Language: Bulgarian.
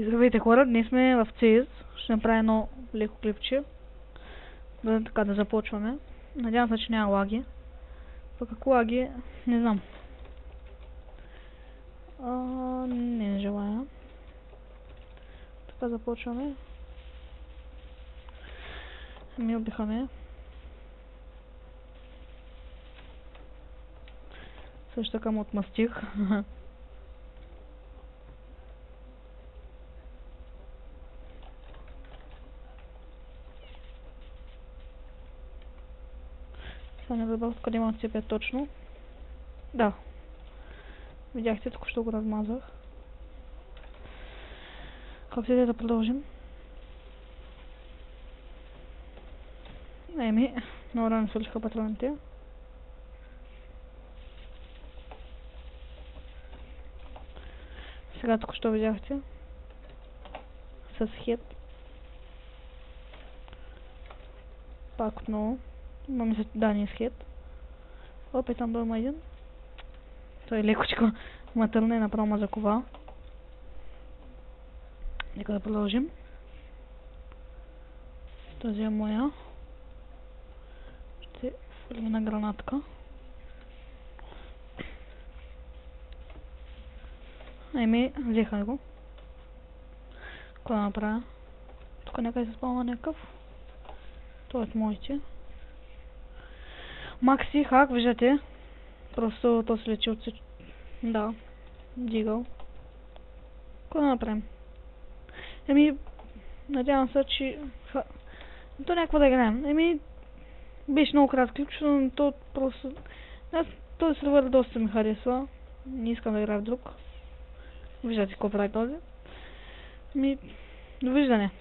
Здравейте хора, днес сме в CS. Ще направя едно леко клипче. Така да започваме. Надявам се, че няма лаги. Пък ако лаги, не знам. Не желая. Така започваме. Ми убихаме. Също така му отмъстих. Сега не разбрах къде имам цепя точно. Да. Видяхте, току-що го размазах. Как се да продължим? Еми, много рано свършиха патроните. Сега току-що видяхте. С хет. Пак отново. Имаме се дани с хет. Опet там има един. Той лекочко матърне направо ма закова. Нека да продължим. Този е моя. Ще свали на гранатка. Еми, взеха го. Какво да направя? Тук някъде се спалва някакъв. Той е от моите. Макси хак, виждате. Просто то се лечи от всичко. Да. Дигал. Какво да направим? Еми, надявам се, че... То някакво да играем. Еми, беше много кратко ключ, но то просто... Този сервер доста ми харесва. Не искам да играя в друг. Виждате какво прави този. Еми, довиждане.